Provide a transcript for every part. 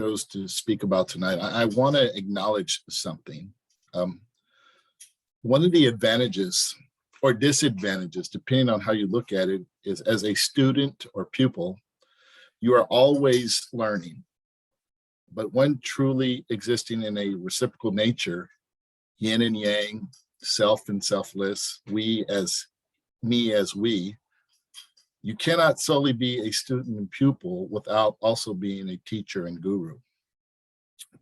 chose to speak about tonight, I want to acknowledge something. One of the advantages or disadvantages, depending on how you look at it, is as a student or pupil, you are always learning. But when truly existing in a reciprocal nature, yin and yang, self and selfless, we as me as we, you cannot solely be a student and pupil without also being a teacher and guru.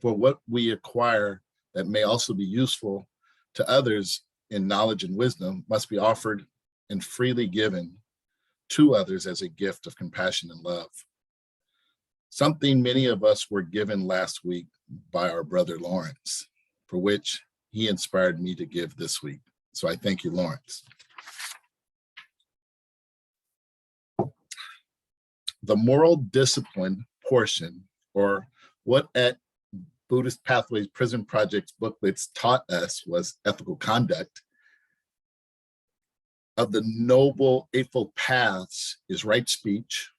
For what we acquire that may also be useful to others in knowledge and wisdom must be offered and freely given to others as a gift of compassion and love. Something many of us were given last week by our brother Lawrence, for which he inspired me to give this week. So I thank you, Lawrence. The moral discipline portion, or what at Buddhist Pathways Prison Project's booklets taught us was ethical conduct, of the Noble Eightfold Paths is right speech,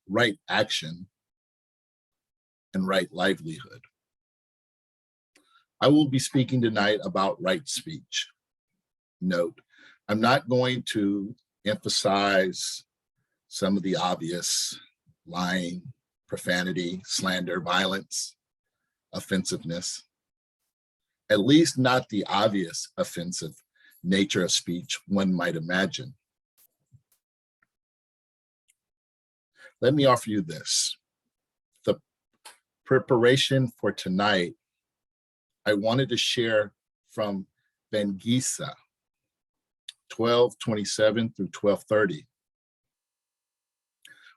right action, and right livelihood. I will be speaking tonight about right speech. Note, I'm not going to emphasize some of the obvious: lying, profanity, slander, violence, offensiveness, at least not the obvious offensive nature of speech one might imagine. Let me offer you this. The preparation for tonight, I wanted to share from Vangisa, 12:27 through 12:30.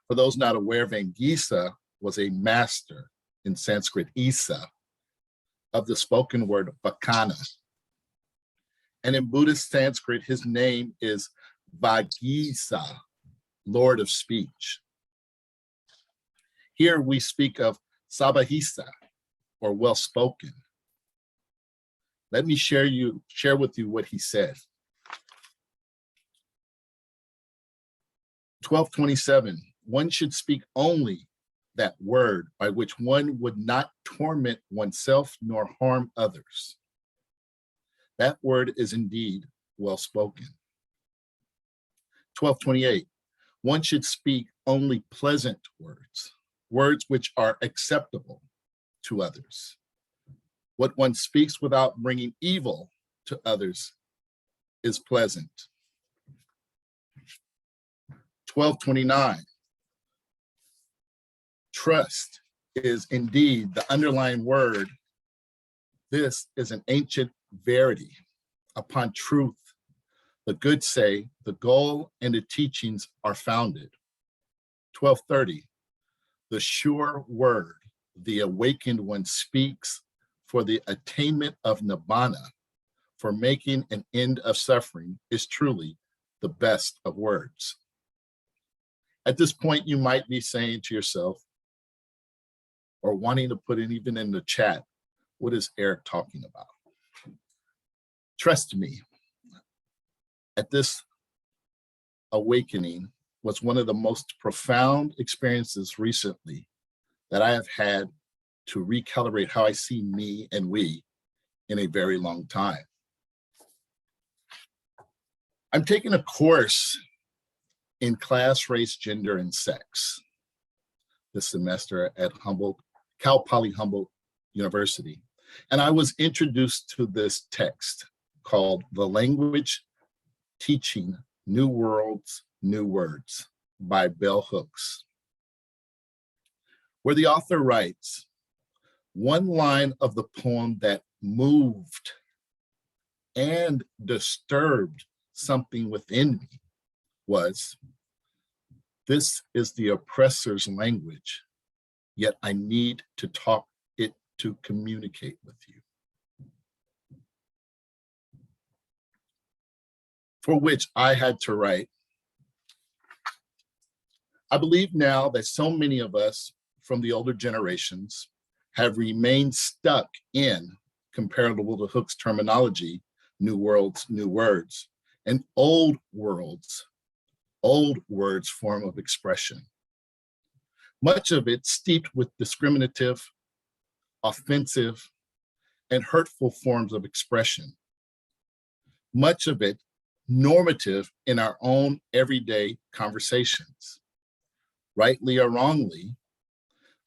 For those not aware, Vangisa was a master in Sanskrit Isa of the spoken word Vakana. And in Buddhist Sanskrit, his name is Vagisa, Lord of Speech. Here we speak of Sabahisa, or well-spoken. Let me share with you what he said. 12:27, one should speak only that word by which one would not torment oneself nor harm others. That word is indeed well spoken. 12:28, one should speak only pleasant words, words which are acceptable to others. What one speaks without bringing evil to others is pleasant. 12:29, trust is indeed the underlying word. This is an ancient verity. Upon truth, the good say, the goal and the teachings are founded. 12:30, the sure word, the awakened one speaks for the attainment of nibbana, for making an end of suffering, is truly the best of words. At this point, you might be saying to yourself, or wanting to put it even in the chat, what is Eric talking about? Trust me, at this awakening was one of the most profound experiences recently that I have had to recalibrate how I see me and we in a very long time. I'm taking a course in class, race, gender, and sex this semester at Cal Poly Humboldt University. And I was introduced to this text called The Language Teaching New Worlds, New Words by Bell Hooks, where the author writes, one line of the poem that moved and disturbed something within me was, this is the oppressor's language, yet I need to talk it to communicate with you. For which I had to write, I believe now that so many of us from the older generations have remained stuck in, comparable to Hooks' terminology, new worlds, new words, and old words form of expression. much of it steeped with discriminative, offensive, and hurtful forms of expression. Much of it normative in our own everyday conversations. Rightly or wrongly,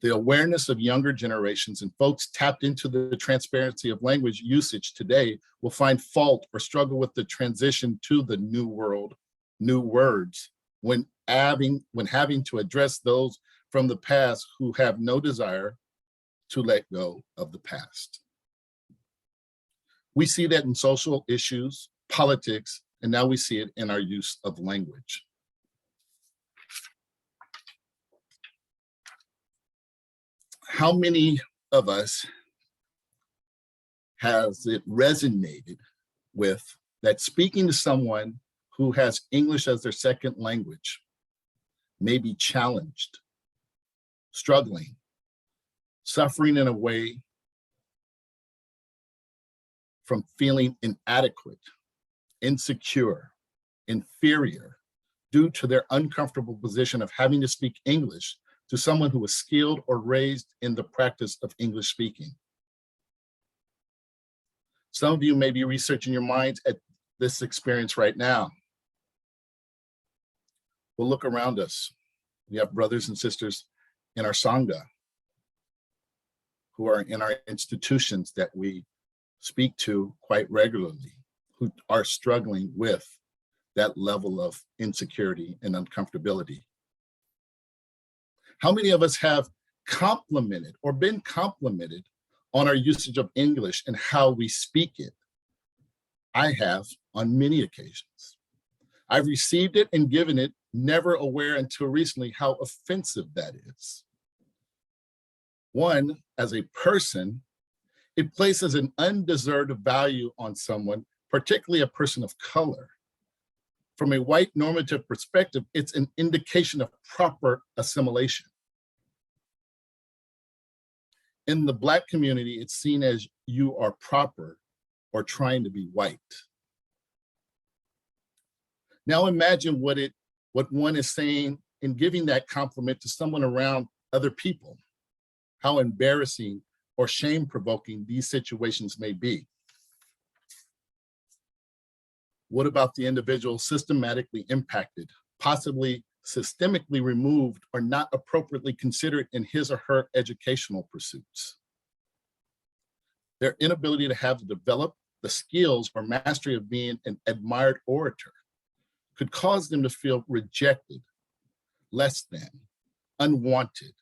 the awareness of younger generations and folks tapped into the transparency of language usage today will find fault or struggle with the transition to the new world, new words, when having to address those from the past who have no desire to let go of the past. We see that in social issues, politics, and now we see it in our use of language. How many of us has it resonated with that speaking to someone who has English as their second language may be challenged, struggling, suffering in a way from feeling inadequate, insecure, inferior, due to their uncomfortable position of having to speak English to someone who was skilled or raised in the practice of English speaking. Some of you may be researching your minds at this experience right now. We'll look around us. We have brothers and sisters in our Sangha who are in our institutions that we speak to quite regularly, who are struggling with that level of insecurity and uncomfortability. How many of us have complimented or been complimented on our usage of English and how we speak it? I have on many occasions. I've received it and given it, never aware until recently how offensive that is. One, as a person, it places an undeserved value on someone, particularly a person of color. From a white normative perspective, it's an indication of proper assimilation. In the Black community, it's seen as you are proper or trying to be white. Now imagine what one is saying in giving that compliment to someone around other people, how embarrassing or shame-provoking these situations may be. What about the individual systematically impacted, possibly systemically removed or not appropriately considered in his or her educational pursuits? Their inability to have developed the skills or mastery of being an admired orator could cause them to feel rejected, less than, unwanted,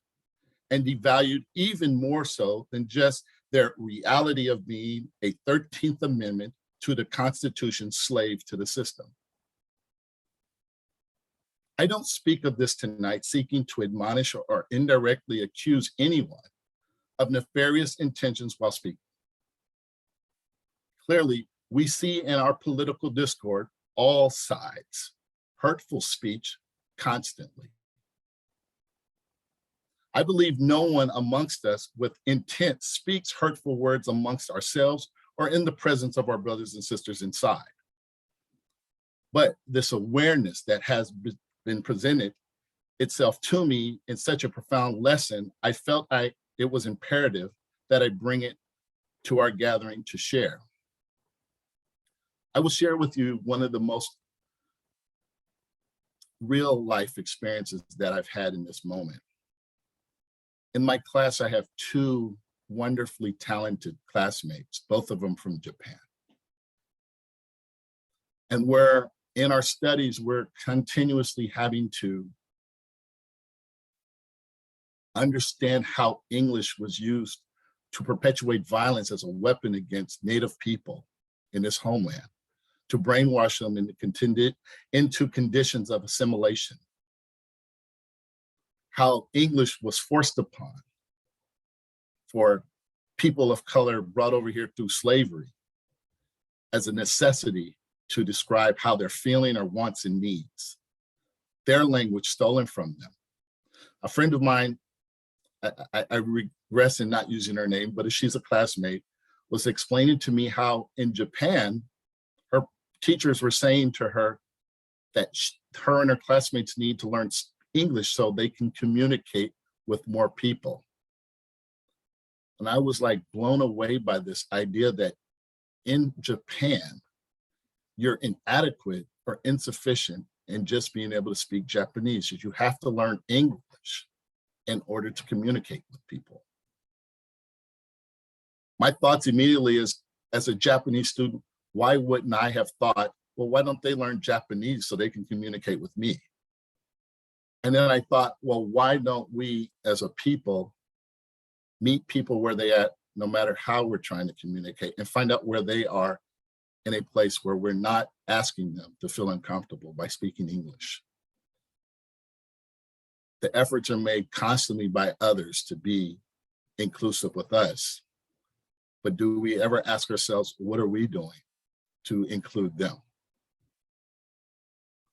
and devalued even more so than just their reality of being a 13th Amendment to the Constitution slave to the system. I don't speak of this tonight seeking to admonish or indirectly accuse anyone of nefarious intentions while speaking. Clearly, we see in our political discord all sides, hurtful speech constantly. I believe no one amongst us with intent speaks hurtful words amongst ourselves or in the presence of our brothers and sisters inside. But this awareness that has been presented itself to me in such a profound lesson, I felt it was imperative that I bring it to our gathering to share. I will share with you one of the most real life experiences that I've had in this moment. In my class, I have two wonderfully talented classmates, both of them from Japan. And in our studies, we're continuously having to understand how English was used to perpetuate violence as a weapon against Native people in this homeland, to brainwash them into conditions of assimilation. How English was forced upon for people of color brought over here through slavery as a necessity to describe how they're feeling or wants and needs. Their language stolen from them. A friend of mine, I regress in not using her name, but she's a classmate, was explaining to me how in Japan, her teachers were saying to her that her and her classmates need to learn English so they can communicate with more people. And I was like blown away by this idea that in Japan, you're inadequate or insufficient in just being able to speak Japanese. You have to learn English in order to communicate with people. My thoughts immediately is, as a Japanese student, why wouldn't I have thought, well, why don't they learn Japanese so they can communicate with me? And then I thought, well, why don't we as a people meet people where they at, no matter how we're trying to communicate, and find out where they are in a place where we're not asking them to feel uncomfortable by speaking English. The efforts are made constantly by others to be inclusive with us. But do we ever ask ourselves, what are we doing to include them?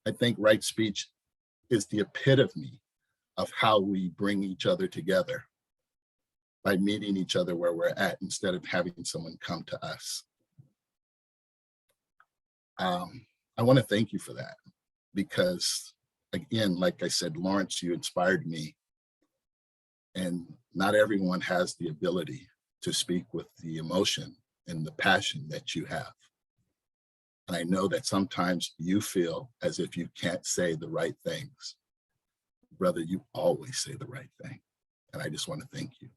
I think right speech is the epitome of how we bring each other together, by meeting each other where we're at instead of having someone come to us. I want to thank you for that, because again, like I said, Lawrence, you inspired me, and not everyone has the ability to speak with the emotion and the passion that you have. And I know that sometimes you feel as if you can't say the right things. Brother, you always say the right thing. And I just want to thank you.